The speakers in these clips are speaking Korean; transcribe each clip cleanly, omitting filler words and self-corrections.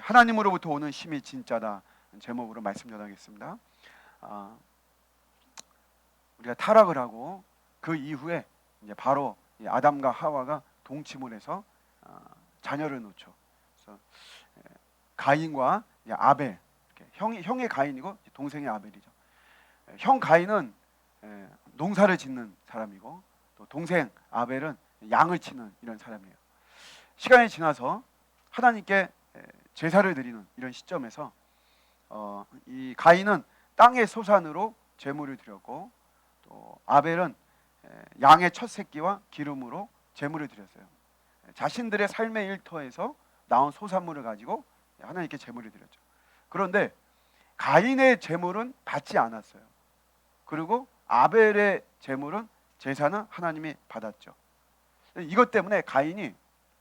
하나님으로부터 오는 힘이 진짜다 제목으로 말씀 전하겠습니다. 우리가 타락을 하고 그 이후에 이제 바로 아담과 하와가 동침을 해서 자녀를 놓죠. 그래서 가인과 아벨, 형의 가인이고 동생의 아벨이죠. 형 가인은 농사를 짓는 사람이고 또 동생 아벨은 양을 치는 이런 사람이에요. 시간이 지나서 하나님께 제사를 드리는 이런 시점에서 이 가인은 땅의 소산으로 제물을 드렸고 또 아벨은 양의 첫 새끼와 기름으로 제물을 드렸어요. 자신들의 삶의 일터에서 나온 소산물을 가지고 하나님께 제물을 드렸죠. 그런데 가인의 제물은 받지 않았어요. 그리고 아벨의 제물은 제사는 하나님이 받았죠. 이것 때문에 가인이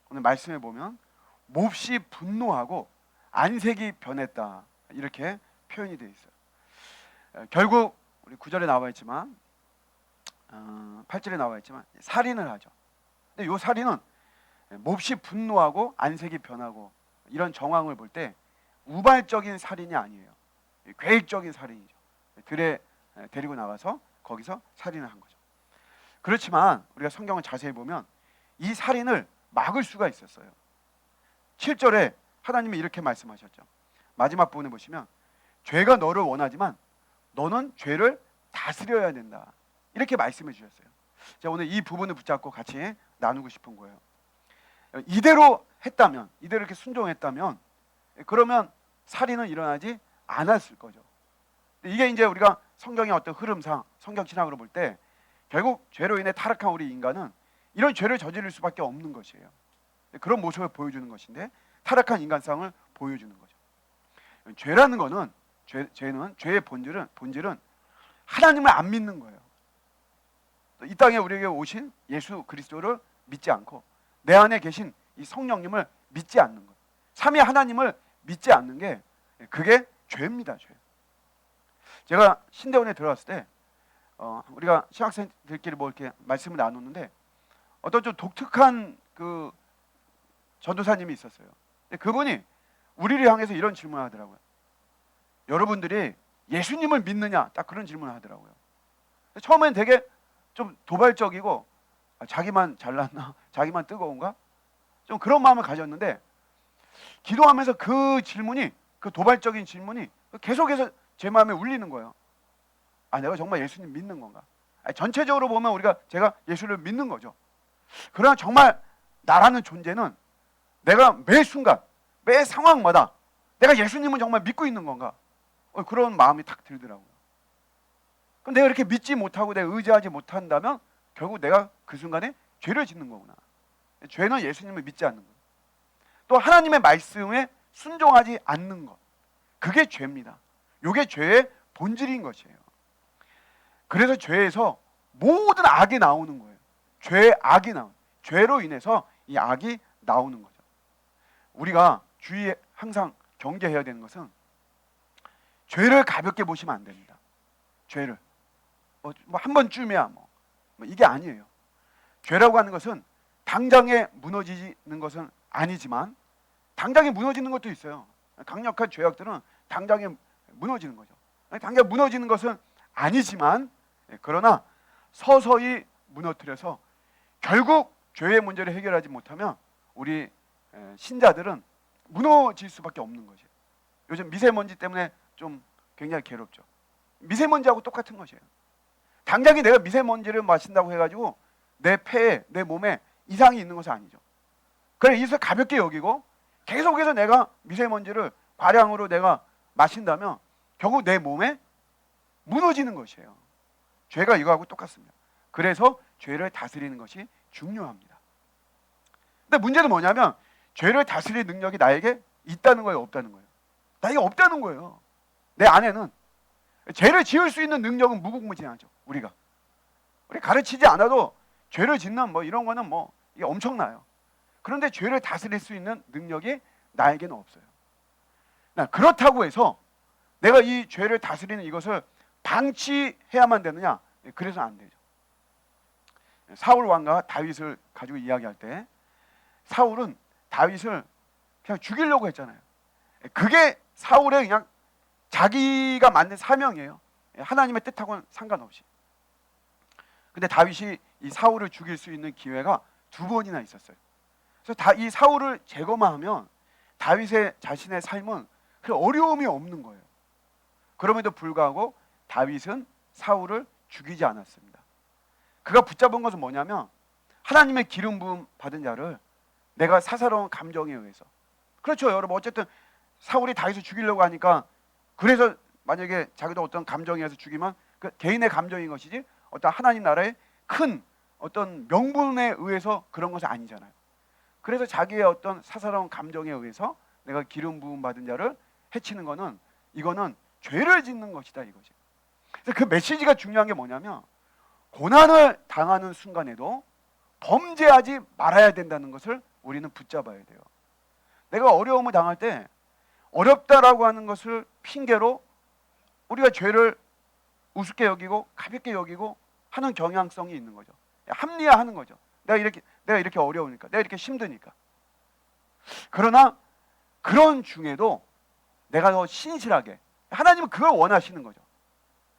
오늘 말씀에 보면 몹시 분노하고 안색이 변했다 이렇게 표현이 되어 있어요. 결국 우리 9절에 나와 있지만 8절에 나와 있지만 살인을 하죠. 근데 이 살인은 몹시 분노하고 안색이 변하고 이런 정황을 볼 때 우발적인 살인이 아니에요. 계획적인 살인이죠. 들에 데리고 나가서 거기서 살인을 한 거죠. 그렇지만 우리가 성경을 자세히 보면 이 살인을 막을 수가 있었어요. 7절에 하나님이 이렇게 말씀하셨죠. 마지막 부분을 보시면 죄가 너를 원하지만 너는 죄를 다스려야 된다 이렇게 말씀해 주셨어요. 자, 오늘 이 부분을 붙잡고 같이 나누고 싶은 거예요. 이대로 했다면, 이대로 이렇게 순종했다면 그러면 살인은 일어나지 않았을 거죠. 이게 이제 우리가 성경의 어떤 흐름상 성경 신학으로 볼 때 결국 죄로 인해 타락한 우리 인간은 이런 죄를 저지를 수밖에 없는 것이에요. 그런 모습을 보여주는 것인데 타락한 인간상을 보여주는 거죠. 죄라는 거는 죄는 죄의 본질은 하나님을 안 믿는 거예요. 이 땅에 우리에게 오신 예수 그리스도를 믿지 않고 내 안에 계신 이 성령님을 믿지 않는 것, 삼위 하나님을 믿지 않는 게 그게 죄입니다. 죄. 제가 신대원에 들어갔을 때 우리가 신학생들끼리 뭐 이렇게 말씀을 나누는데 어떤 좀 독특한 그 전도사님이 있었어요. 그분이 우리를 향해서 이런 질문을 하더라고요. 여러분들이 예수님을 믿느냐? 딱 그런 질문을 하더라고요. 처음엔 되게 좀 도발적이고 자기만 잘났나? 자기만 뜨거운가? 좀 그런 마음을 가졌는데 기도하면서 그 질문이, 그 도발적인 질문이 계속해서 제 마음에 울리는 거예요. 내가 정말 예수님 믿는 건가? 전체적으로 보면 제가 예수를 믿는 거죠. 그러나 정말 나라는 존재는 내가 매 순간, 매 상황마다 내가 예수님을 정말 믿고 있는 건가? 그런 마음이 탁 들더라고요. 그럼 내가 이렇게 믿지 못하고 내가 의지하지 못한다면 결국 내가 그 순간에 죄를 짓는 거구나. 죄는 예수님을 믿지 않는 것. 또 하나님의 말씀에 순종하지 않는 것. 그게 죄입니다. 이게 죄의 본질인 것이에요. 그래서 죄에서 모든 악이 나오는 거예요. 악이 나오는. 죄로 인해서 이 악이 나오는 거죠. 우리가 주위에 항상 경계해야 되는 것은 죄를 가볍게 보시면 안 됩니다. 죄를 뭐 한 번쯤이야 뭐 이게 아니에요. 죄라고 하는 것은 당장에 무너지는 것은 아니지만 당장에 무너지는 것도 있어요. 강력한 죄악들은 당장에 무너지는 거죠. 당장 무너지는 것은 아니지만 그러나 서서히 무너뜨려서 결국 죄의 문제를 해결하지 못하면 우리 신자들은 무너질 수밖에 없는 것이에요. 요즘 미세먼지 때문에 좀 굉장히 괴롭죠. 미세먼지하고 똑같은 것이에요. 당장에 내가 미세먼지를 마신다고 해가지고 내 폐에, 내 몸에 이상이 있는 것은 아니죠. 그래 이것을 가볍게 여기고 계속해서 내가 미세먼지를 과량으로 내가 마신다면 결국 내 몸에 무너지는 것이에요. 죄가 이거하고 똑같습니다. 그래서 죄를 다스리는 것이 중요합니다. 근데 문제는 뭐냐면 죄를 다스릴 능력이 나에게 있다는 거예요, 없다는 거예요? 나에게 없다는 거예요. 내 안에는 죄를 지을 수 있는 능력은 무궁무진하죠. 우리 가르치지 않아도 죄를 짓는 뭐 이런 거는 뭐 이게 엄청나요. 그런데 죄를 다스릴 수 있는 능력이 나에게는 없어요. 그렇다고 해서 내가 이 죄를 다스리는 이것을 방치해야만 되느냐? 그래서 안 되죠. 사울 왕과 다윗을 가지고 이야기할 때 사울은 다윗을 그냥 죽이려고 했잖아요. 그게 사울의 그냥 자기가 만든 사명이에요. 하나님의 뜻하고는 상관없이. 근데 다윗이 이 사울을 죽일 수 있는 기회가 2번이나 있었어요. 그래서 이 사울을 제거만 하면 다윗의 자신의 삶은 그 어려움이 없는 거예요. 그럼에도 불구하고 다윗은 사울을 죽이지 않았습니다. 그가 붙잡은 것은 뭐냐면 하나님의 기름 부음 받은 자를 내가 사사로운 감정에 의해서, 그렇죠 여러분, 어쨌든 사울이 다윗을 죽이려고 하니까, 그래서 만약에 자기도 어떤 감정에 의해서 죽이면 그 개인의 감정인 것이지 어떤 하나님 나라의 큰 어떤 명분에 의해서 그런 것은 아니잖아요. 그래서 자기의 어떤 사사로운 감정에 의해서 내가 기름 부음 받은 자를 해치는 거는, 이거는 죄를 짓는 것이다 이거지. 그래서 그 메시지가 중요한 게 뭐냐면 고난을 당하는 순간에도 범죄하지 말아야 된다는 것을 우리는 붙잡아야 돼요. 내가 어려움을 당할 때 어렵다라고 하는 것을 핑계로 우리가 죄를 우습게 여기고 가볍게 여기고 하는 경향성이 있는 거죠. 합리화하는 거죠. 내가 이렇게 어려우니까, 내가 이렇게 힘드니까. 그러나 그런 중에도 내가 더 신실하게, 하나님은 그걸 원하시는 거죠.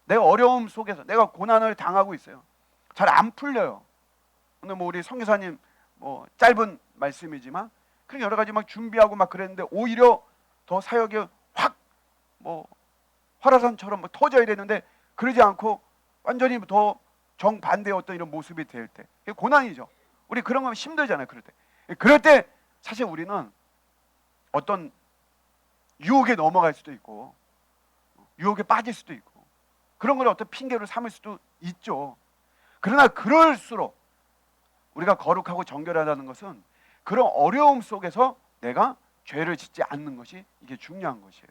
내가 어려움 속에서, 내가 고난을 당하고 있어요. 잘 안 풀려요. 오늘 우리 선교사님 짧은 말씀이지만 그런 여러 가지 막 준비하고 막 그랬는데 오히려 더 사역이 확 화라산처럼 터져야 되는데 그러지 않고 완전히 더 정반대의 어떤 이런 모습이 될 때, 그게 고난이죠. 우리 그런 거 힘들잖아요. 그럴 때 사실 우리는 어떤 유혹에 넘어갈 수도 있고 유혹에 빠질 수도 있고 그런 걸 어떤 핑계로 삼을 수도 있죠. 그러나 그럴수록 우리가 거룩하고 정결하다는 것은 그런 어려움 속에서 내가 죄를 짓지 않는 것이, 이게 중요한 것이에요.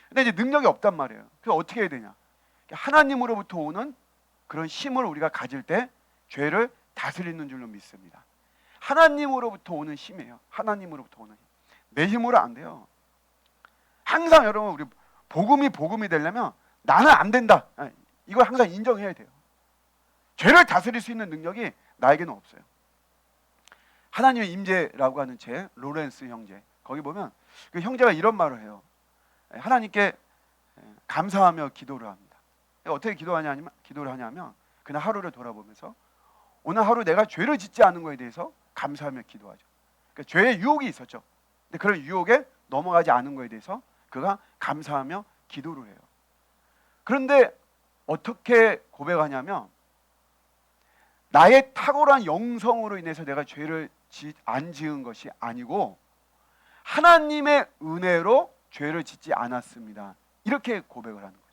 근데 이제 능력이 없단 말이에요. 그래서 어떻게 해야 되냐? 하나님으로부터 오는 그런 힘을 우리가 가질 때 죄를 다스리는 줄로 믿습니다. 하나님으로부터 오는 힘이에요. 하나님으로부터 오는 힘. 내 힘으로 안 돼요. 항상 여러분, 우리 복음이 되려면 나는 안 된다, 이걸 항상 인정해야 돼요. 죄를 다스릴 수 있는 능력이 나에게는 없어요. 하나님의 임재라고 하는 책, 로렌스 형제, 거기 보면 그 형제가 이런 말을 해요. 하나님께 감사하며 기도를 합니다. 어떻게 기도를 하냐면 그날 하루를 돌아보면서 오늘 하루 내가 죄를 짓지 않은 것에 대해서 감사하며 기도하죠. 그러니까 죄의 유혹이 있었죠. 근데 그런 유혹에 넘어가지 않은 것에 대해서 그가 감사하며 기도를 해요. 그런데 어떻게 고백하냐면 나의 탁월한 영성으로 인해서 내가 죄를 안 지은 것이 아니고 하나님의 은혜로 죄를 짓지 않았습니다. 이렇게 고백을 하는 거죠.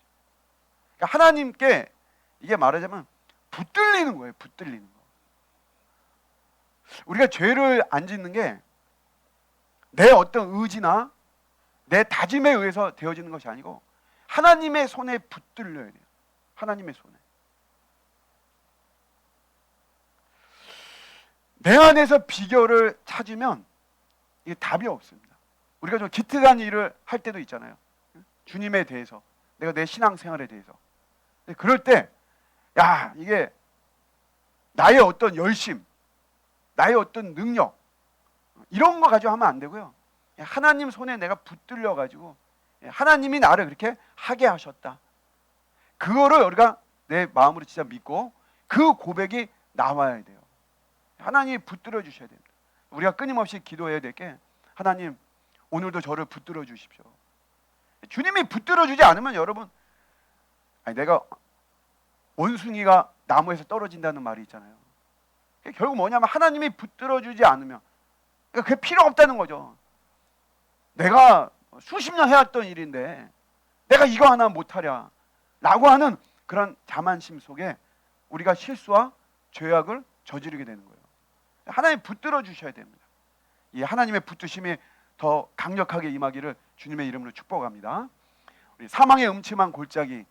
그러니까 하나님께 이게 말하자면 붙들리는 거예요. 붙들리는 거. 우리가 죄를 안 짓는 게 내 어떤 의지나 내 다짐에 의해서 되어지는 것이 아니고 하나님의 손에 붙들려야 돼요. 하나님의 손에. 내 안에서 비결을 찾으면 이게 답이 없습니다. 우리가 좀 기특한 일을 할 때도 있잖아요. 주님에 대해서, 내가 내 신앙생활에 대해서. 그럴 때 이게 나의 어떤 열심, 나의 어떤 능력, 이런 거 가지고 하면 안 되고요. 하나님 손에 내가 붙들려 가지고 하나님이 나를 그렇게 하게 하셨다, 그거를 우리가 내 마음으로 진짜 믿고 그 고백이 나와야 돼요. 하나님이 붙들어 주셔야 됩니다. 우리가 끊임없이 기도해야 될 게, 하나님 오늘도 저를 붙들어 주십시오. 주님이 붙들어 주지 않으면 여러분, 내가 원숭이가 나무에서 떨어진다는 말이 있잖아요. 결국 뭐냐면 하나님이 붙들어 주지 않으면 그게 필요 없다는 거죠. 내가 수십 년 해왔던 일인데 내가 이거 하나 못하랴 라고 하는 그런 자만심 속에 우리가 실수와 죄악을 저지르게 되는 거예요. 하나님 붙들어 주셔야 됩니다. 이 하나님의 붙드심이 더 강력하게 임하기를 주님의 이름으로 축복합니다. 우리 사망의 음침한 골짜기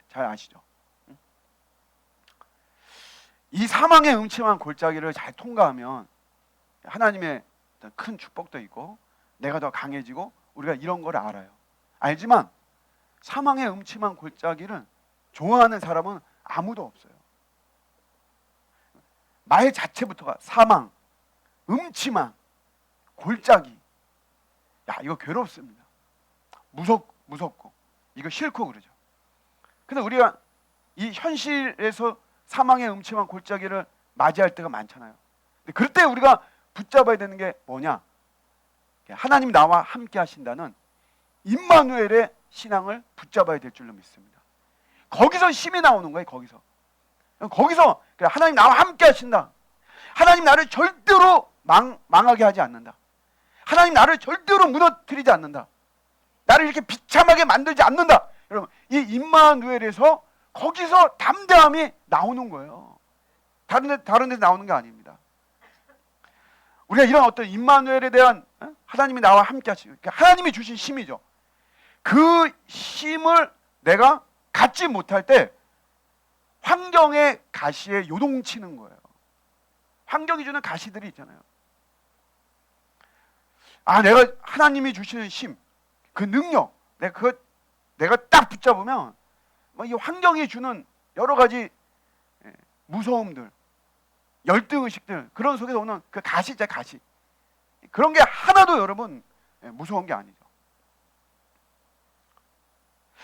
잘 아시죠? 이 사망의 음침한 골짜기를 잘 통과하면 하나님의 큰 축복도 있고 내가 더 강해지고, 우리가 이런 걸 알아요. 알지만 사망의 음침한 골짜기를 좋아하는 사람은 아무도 없어요. 말 자체부터가 사망, 음침한, 골짜기, 야, 이거 괴롭습니다. 무섭고 이거 싫고 그러죠. 근데 우리가 이 현실에서 사망의 음침한 골짜기를 맞이할 때가 많잖아요. 근데 그럴 때 우리가 붙잡아야 되는 게 뭐냐? 하나님 나와 함께 하신다는 임마누엘의 신앙을 붙잡아야 될 줄로 믿습니다. 거기서 힘이 나오는 거예요. 거기서 하나님 나와 함께 하신다. 하나님 나를 절대로 망하게 하지 않는다. 하나님 나를 절대로 무너뜨리지 않는다. 나를 이렇게 비참하게 만들지 않는다. 여러분, 이 임마누엘에서 거기서 담대함이 나오는 거예요. 다른 데 나오는 게 아닙니다. 우리가 이런 어떤 임마누엘에 대한 하나님이 나와 함께 하시고 하나님이 주신 힘이죠. 그 힘을 내가 갖지 못할 때 환경의 가시에 요동치는 거예요. 환경이 주는 가시들이 있잖아요. 내가 하나님이 주시는 힘, 그 능력, 내가 딱 붙잡으면 이 환경이 주는 여러 가지 무서움들, 열등의식들, 그런 속에서 오는 그 가시죠, 가시. 그런 게 하나도 여러분 무서운 게 아니죠.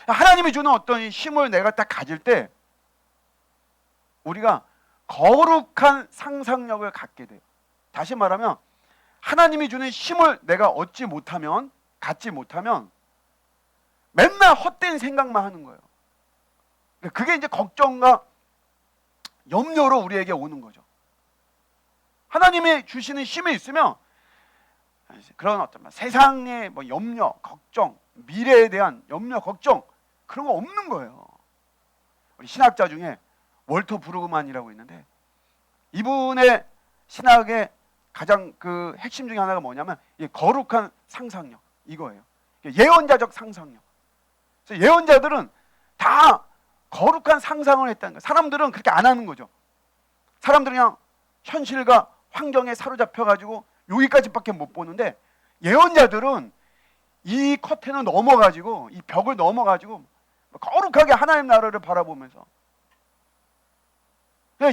하나님이 주는 어떤 힘을 내가 딱 가질 때 우리가 거룩한 상상력을 갖게 돼요. 다시 말하면 하나님이 주는 힘을 내가 갖지 못하면 맨날 헛된 생각만 하는 거예요. 그게 이제 걱정과 염려로 우리에게 오는 거죠. 하나님이 주시는 힘이 있으면 그런 어떤 세상의 염려, 걱정, 미래에 대한 염려, 걱정 그런 거 없는 거예요. 우리 신학자 중에 월터 브루그만이라고 있는데 이분의 신학의 가장 그 핵심 중에 하나가 뭐냐면 이 거룩한 상상력 이거예요. 예언자적 상상력. 그래서 예언자들은 다 거룩한 상상을 했다는 거예요. 사람들은 그렇게 안 하는 거죠. 사람들은 그냥 현실과 환경에 사로잡혀가지고 여기까지밖에 못 보는데 예언자들은 이 커튼을 넘어가지고 이 벽을 넘어가지고 거룩하게 하나님 나라를 바라보면서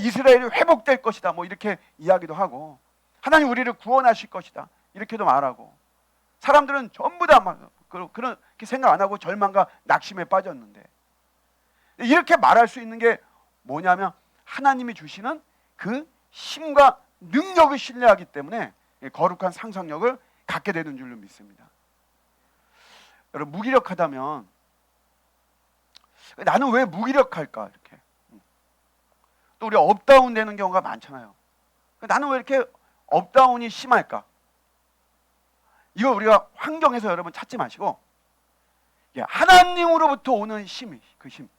이스라엘이 회복될 것이다 이렇게 이야기도 하고 하나님 우리를 구원하실 것이다 이렇게도 말하고 사람들은 전부 다 그렇게 생각 안 하고 절망과 낙심에 빠졌는데 이렇게 말할 수 있는 게 뭐냐면 하나님이 주시는 그 힘과 능력을 신뢰하기 때문에 거룩한 상상력을 갖게 되는 줄로 믿습니다. 여러분 무기력하다면 나는 왜 무기력할까 이렇게 또 우리가 업다운 되는 경우가 많잖아요. 나는 왜 이렇게 업다운이 심할까? 이거 우리가 환경에서 여러분 찾지 마시고 하나님으로부터 오는 힘이 그 힘.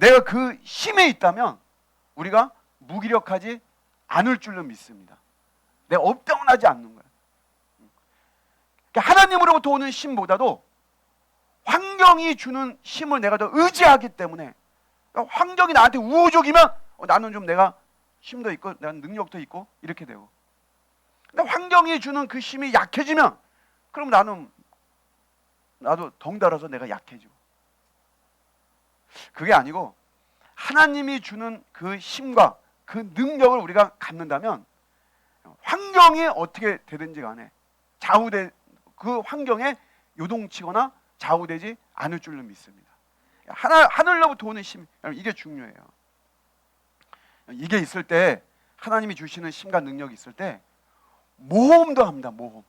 내가 그 힘에 있다면 우리가 무기력하지 않을 줄로 믿습니다. 내가 업다운하지 않는 거야. 하나님으로부터 오는 힘보다도 환경이 주는 힘을 내가 더 의지하기 때문에 환경이 나한테 우호적이면 나는 좀 내가 힘도 있고 나는 능력도 있고 이렇게 되고 근데 환경이 주는 그 힘이 약해지면 그럼 나도 덩달아서 내가 약해지고 그게 아니고 하나님이 주는 그 힘과 그 능력을 우리가 갖는다면 환경이 어떻게 되든지 간에 그 환경에 요동치거나 좌우되지 않을 줄로 믿습니다. 하늘로부터 오는 힘, 이게 중요해요. 이게 있을 때 하나님이 주시는 힘과 능력이 있을 때 모험도 합니다. 모험.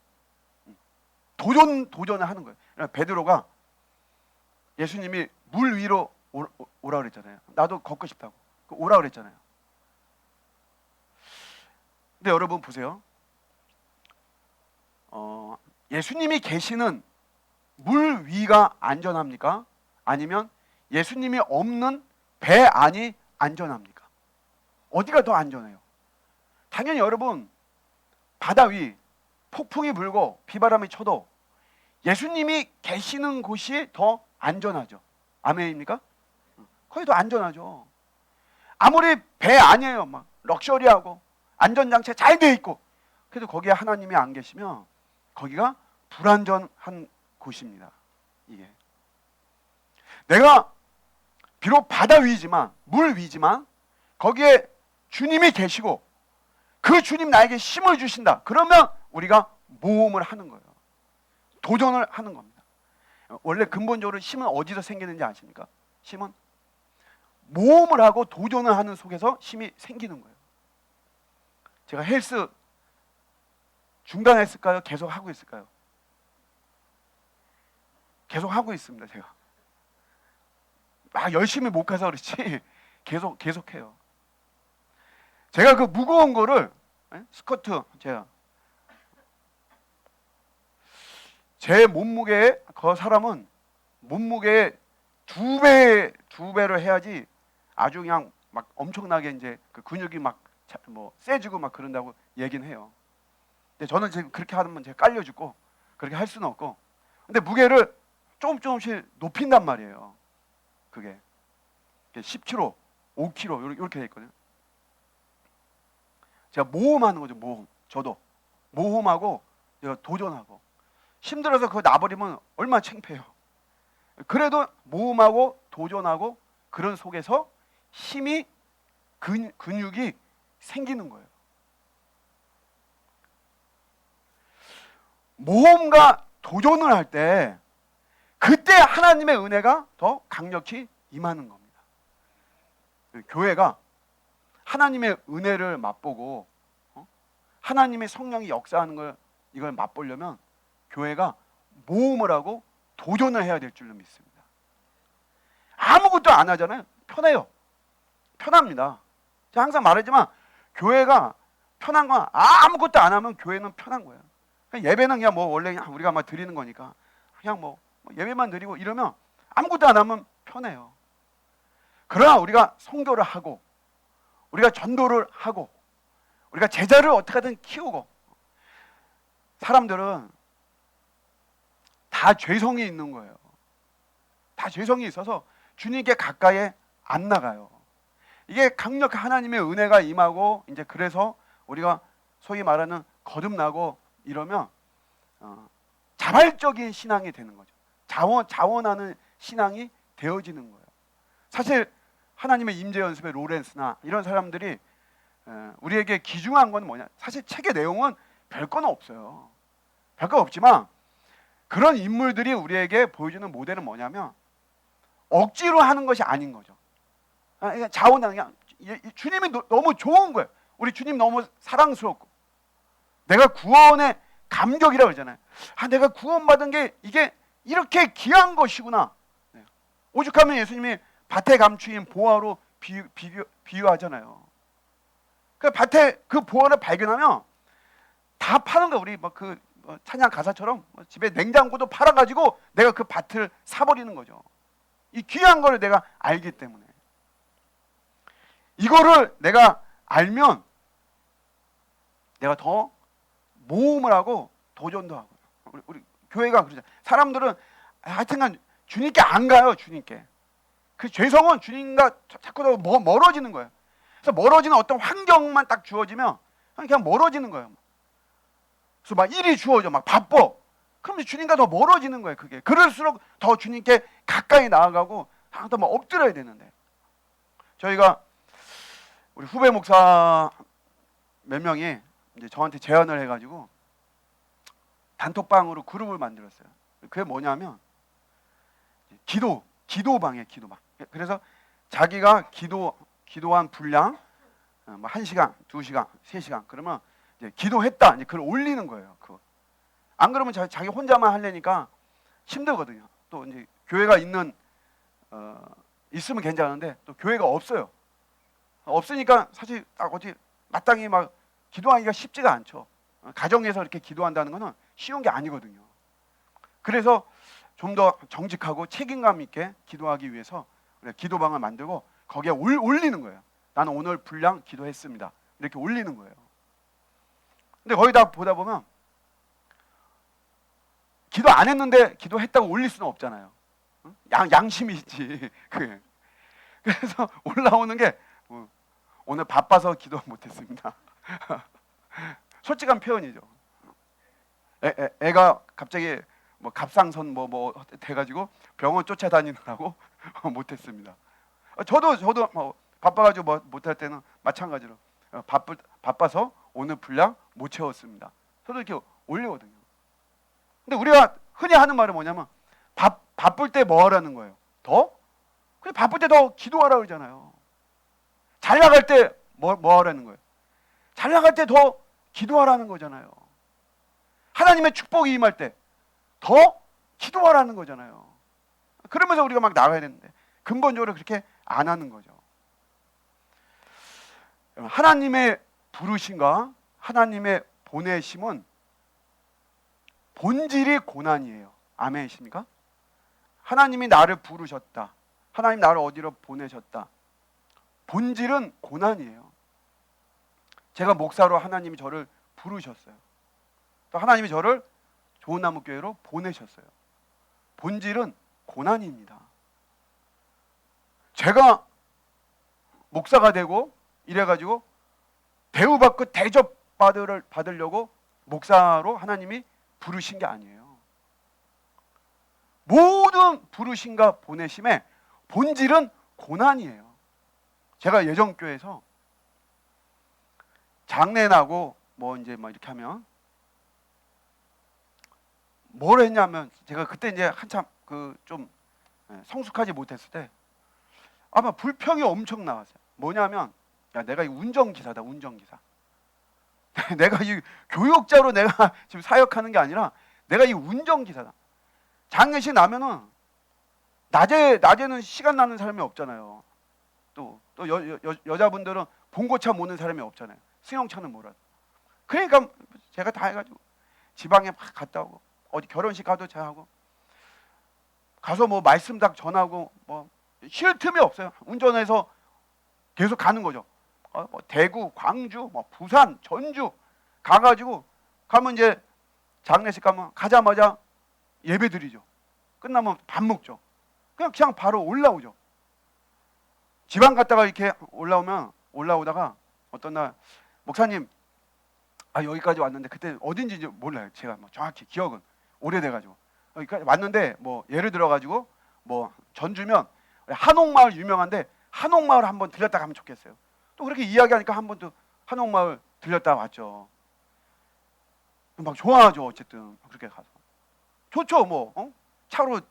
도전을 하는 거예요. 베드로가 예수님이 물 위로 오라 그랬잖아요. 나도 걷고 싶다고. 오라 그랬잖아요. 근데 여러분 보세요. 예수님이 계시는 물 위가 안전합니까? 아니면 예수님이 없는 배 안이 안전합니까? 어디가 더 안전해요? 당연히 여러분 바다 위 폭풍이 불고 비바람이 쳐도 예수님이 계시는 곳이 더 안전하죠. 아멘입니까? 거기 더 안전하죠. 아무리 배 안이에요. 막 럭셔리하고 안전장치 잘 돼 있고 그래도 거기에 하나님이 안 계시면 거기가 불안전한 곳입니다. 이게 내가 비록 바다 위지만 물 위지만 거기에 주님이 계시고 그 주님 나에게 힘을 주신다. 그러면 우리가 모험을 하는 거예요. 도전을 하는 겁니다. 원래 근본적으로 힘은 어디서 생기는지 아십니까? 힘은 모험을 하고 도전을 하는 속에서 힘이 생기는 거예요. 제가 헬스 중단했을까요? 계속 하고 있을까요? 계속 하고 있습니다. 제가 막 열심히 못 가서 그렇지 계속해요. 제가 그 무거운 거를 스쿼트 제 몸무게 그 사람은 몸무게 두 배를 해야지 아주 그냥 막 엄청나게 이제 그 근육이 막 뭐 세지고 막 그런다고 얘기는 해요. 근데 저는 지금 그렇게 하면 제가 깔려 죽고 그렇게 할 수는 없고, 근데 무게를 조금씩 높인단 말이에요. 그게 10kg, 5kg 이렇게 돼 있거든요. 제가 모험하는 거죠. 모험. 저도 모험하고 제가 도전하고 힘들어서 그거 놔버리면 얼마나 창피해요. 그래도 모험하고 도전하고 그런 속에서 힘이 근육이 생기는 거예요. 모험과 도전을 할 때 그때 하나님의 은혜가 더 강력히 임하는 겁니다. 교회가 하나님의 은혜를 맛보고 하나님의 성령이 역사하는 걸 이걸 맛보려면 교회가 모험을 하고 도전을 해야 될 줄로 믿습니다. 아무것도 안 하잖아요. 편해요. 편합니다. 제가 항상 말하지만 교회가 편한 건 아무것도 안 하면 교회는 편한 거예요. 예배는 그냥 뭐 원래 그냥 우리가 막 드리는 거니까 그냥 뭐 예배만 드리고 이러면 아무것도 안 하면 편해요. 그러나 우리가 선교를 하고 우리가 전도를 하고 우리가 제자를 어떻게든 키우고, 사람들은 다 죄성이 있는 거예요. 다 죄성이 있어서 주님께 가까이 안 나가요. 이게 강력한 하나님의 은혜가 임하고 이제 그래서 우리가 소위 말하는 거듭나고 이러면 자발적인 신앙이 되는 거죠. 자원하는 신앙이 되어지는 거예요. 사실 하나님의 임재 연습의 로렌스나 이런 사람들이 우리에게 기중한 건 뭐냐? 사실 책의 내용은 별건 없어요. 별건 없지만 그런 인물들이 우리에게 보여주는 모델은 뭐냐면 억지로 하는 것이 아닌 거죠. 자원하는 그냥 주님이 너무 좋은 거예요. 우리 주님 너무 사랑스럽고 내가 구원의 감격이라고 그러잖아요. 내가 구원받은 게 이게 이렇게 귀한 것이구나. 오죽하면 예수님이 밭에 감추인 보화로 비유하잖아요. 그 밭에 그 보화를 발견하면 다 파는 거야. 우리 막 그 찬양 가사처럼 집에 냉장고도 팔아가지고 내가 그 밭을 사버리는 거죠. 이 귀한 거를 내가 알기 때문에. 이거를 내가 알면 내가 더 모험을 하고 도전도 하고. 우리 교회가 그러잖아요. 사람들은 하여튼간 주님께 안 가요. 주님께. 그 죄성은 주님과 자꾸 더 멀어지는 거예요. 그래서 멀어지는 어떤 환경만 딱 주어지면 그냥 멀어지는 거예요. 그래서 막 일이 주어져, 막 바빠. 그럼 주님과 더 멀어지는 거예요. 그게. 그럴수록 더 주님께 가까이 나아가고 항상 막 엎드려야 되는데. 저희가 우리 후배 목사 몇 명이 이제 저한테 제안을 해가지고 단톡방으로 그룹을 만들었어요. 그게 뭐냐면 기도방이에요. 기도방. 그래서 자기가 기도한 분량 1시간, 2시간, 3시간 그러면 이제 기도했다 이제 그걸 올리는 거예요. 그거. 안 그러면 자기 혼자만 하려니까 힘들거든요. 또 이제 교회가 있으면 괜찮은데 또 교회가 없어요. 없으니까 사실 딱 어디 마땅히 막 기도하기가 쉽지가 않죠. 가정에서 이렇게 기도한다는 것은 쉬운 게 아니거든요. 그래서 좀 더 정직하고 책임감 있게 기도하기 위해서 기도방을 만들고 거기에 올리는 거예요. 나는 오늘 분량 기도했습니다. 이렇게 올리는 거예요. 근데 거의 다 보다 보면 기도 안 했는데 기도했다고 올릴 수는 없잖아요. 양심이 있지. 그래서 올라오는 게 오늘 바빠서 기도 못했습니다. 솔직한 표현이죠. 애가 갑자기 뭐 갑상선 뭐 돼가지고 병원 쫓아다니느라고 못했습니다. 저도 뭐 바빠가지고 뭐 못할 때는 마찬가지로 바빠서 오늘 분량 못 채웠습니다. 저도 이렇게 올리거든요. 근데 우리가 흔히 하는 말은 뭐냐면 바쁠 때 뭐 하라는 거예요? 더? 그래 바쁠 때 더 기도하라 그러잖아요. 잘 나갈 때 뭐 하라는 거예요? 잘 나갈 때 더 기도하라는 거잖아요. 하나님의 축복이 임할 때 더 기도하라는 거잖아요. 그러면서 우리가 막 나가야 되는데 근본적으로 그렇게 안 하는 거죠. 하나님의 부르심과 하나님의 보내심은 본질이 고난이에요. 아멘이십니까? 하나님이 나를 부르셨다. 하나님 나를 어디로 보내셨다. 본질은 고난이에요. 제가 목사로 하나님이 저를 부르셨어요. 또 하나님이 저를 좋은 나무 교회로 보내셨어요. 본질은 고난입니다. 제가 목사가 되고 이래가지고 대우받고 대접받으려고 목사로 하나님이 부르신 게 아니에요. 모든 부르심과 보내심의 본질은 고난이에요. 제가 예전 교회에서 장례 나고 뭐 이제 막 이렇게 하면 뭘 했냐면 제가 그때 이제 한참 그 좀 성숙하지 못했을 때 아마 불평이 엄청 나왔어요. 뭐냐면 야 내가 이 운전기사다 운전기사. 내가 이 교육자로 내가 지금 사역하는 게 아니라 내가 이 운전기사다. 장례식 나면은 낮에는 시간 나는 사람이 없잖아요. 또 여자분들은 봉고차 모는 사람이 없잖아요. 승용차는 몰아도. 그러니까 제가 다 해가지고 지방에 막 갔다 오고 어디 결혼식 가도 제가 하고 가서 뭐 말씀 딱 전하고 뭐 쉴 틈이 없어요. 운전해서 계속 가는 거죠. 뭐 대구, 광주, 뭐 부산, 전주 가가지고 가면 이제 장례식 가면 가자마자 예배 드리죠. 끝나면 밥 먹죠. 그냥 바로 올라오죠. 지방 갔다가 이렇게 올라오다가 어떤 날 목사님 여기까지 왔는데 그때 어딘지 몰라요. 제가 뭐 정확히 기억은 오래돼가지고 여기까지 왔는데 뭐 예를 들어가지고 뭐 전주면 한옥마을 유명한데 한옥마을 한번 들렸다 가면 좋겠어요. 또 그렇게 이야기하니까 한 번도 한옥마을 들렸다 왔죠. 막 좋아하죠. 어쨌든 그렇게 가서 좋죠. 뭐 차로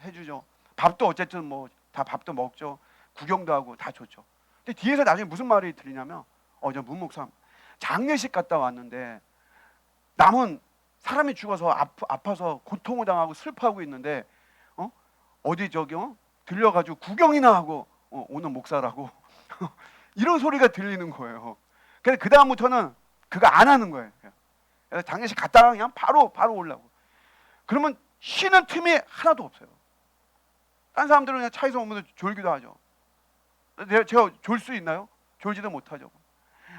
해주죠. 밥도 어쨌든 뭐 다 밥도 먹죠. 구경도 하고 다 좋죠. 근데 뒤에서 나중에 무슨 말이 들리냐면 저 문목사 장례식 갔다 왔는데 남은 사람이 죽어서 아파서 고통을 당하고 슬퍼하고 있는데 어디 저기 들려가지고 구경이나 하고 오는 목사라고 이런 소리가 들리는 거예요. 그래서 그 다음부터는 그거 안 하는 거예요. 그래서 장례식 갔다가 그냥 바로 올라고. 그러면 쉬는 틈이 하나도 없어요. 딴 사람들은 그냥 차에서 오면서 졸기도 하죠. 제가 졸 수 있나요? 졸지도 못하죠.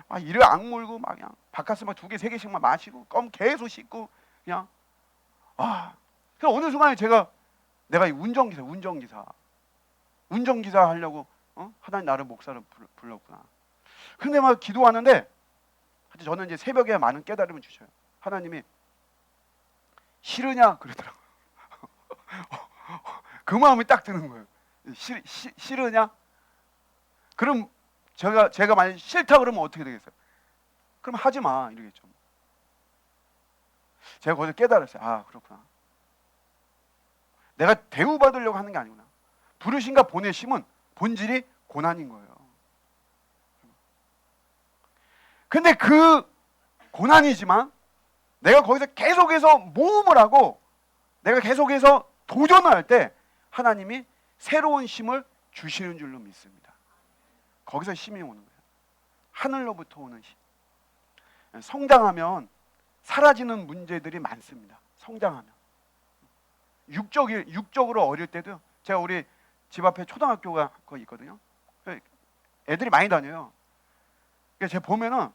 막 이를 악물고 막 그냥 바카스 막 2개, 3개씩만 마시고 껌 계속 씻고 그냥 그래서 어느 순간에 내가 이 운전기사 하려고 하나님 나를 목사로 불렀구나. 근데 막 기도하는데 저는 이제 새벽에 많은 깨달음을 주셔요. 하나님이 싫으냐 그러더라고요. 그 마음이 딱 드는 거예요. 싫으냐? 그럼 제가 만약 싫다 그러면 어떻게 되겠어요? 그럼 하지 마 이러겠죠. 제가 거기서 깨달았어요. 그렇구나. 내가 대우받으려고 하는 게 아니구나. 부르심과 보내심은 본질이 고난인 거예요. 근데 그 고난이지만 내가 거기서 계속해서 모험을 하고 내가 계속해서 도전을 할 때 하나님이 새로운 힘을 주시는 줄로 믿습니다. 거기서 힘이 오는 거예요. 하늘로부터 오는 힘. 성장하면 사라지는 문제들이 많습니다. 성장하면 육적으로 어릴 때도 제가 우리 집 앞에 초등학교가 거기 있거든요. 애들이 많이 다녀요. 그래서 제가 보면은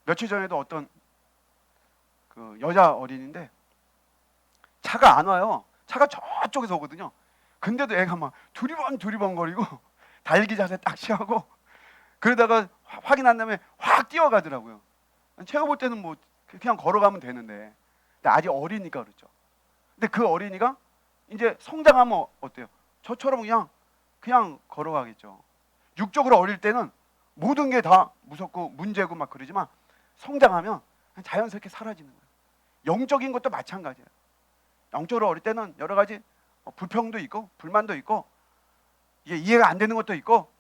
며칠 전에도 어떤 그 여자 어린인데 차가 안 와요. 차가 저쪽에서 오거든요. 근데도 애가 막 두리번 거리고 달기 자세 딱 취하고 그러다가 확인한 다음에 확 뛰어가더라고요. 제가 볼 때는 뭐 그냥 걸어가면 되는데 근데 아직 어리니까 그렇죠. 근데 그 어린이가 이제 성장하면 어때요? 저처럼 그냥 걸어가겠죠. 육적으로 어릴 때는 모든 게 다 무섭고 문제고 막 그러지만 성장하면 자연스럽게 사라지는 거예요. 영적인 것도 마찬가지예요. 영적으로 어릴 때는 여러 가지 불평도 있고 불만도 있고 이게 이해가 안 되는 것도 있고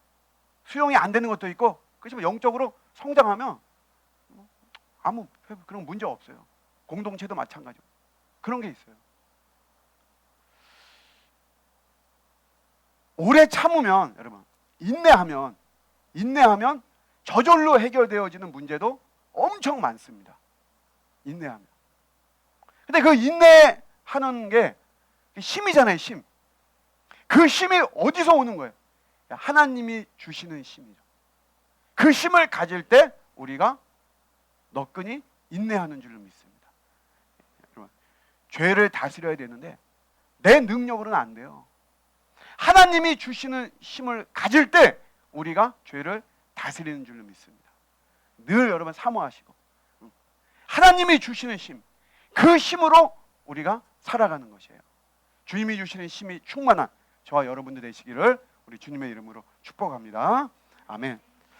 수용이 안 되는 것도 있고, 그렇지만 영적으로 성장하면 아무 그런 문제 없어요. 공동체도 마찬가지고 그런 게 있어요. 오래 참으면, 여러분, 인내하면 저절로 해결되어지는 문제도 엄청 많습니다. 인내하면. 근데 그 인내하는 게 힘이잖아요, 힘. 그 힘이 어디서 오는 거예요? 하나님이 주시는 힘이죠. 그 힘을 가질 때 우리가 너끈히 인내하는 줄을 믿습니다. 여러분, 죄를 다스려야 되는데 내 능력으로는 안 돼요. 하나님이 주시는 힘을 가질 때 우리가 죄를 다스리는 줄로 믿습니다. 늘 여러분 사모하시고 하나님이 주시는 힘, 그 힘으로 우리가 살아가는 것이에요. 주님이 주시는 힘이 충만한 저와 여러분들 되시기를 우리 주님의 이름으로 축복합니다. 아멘.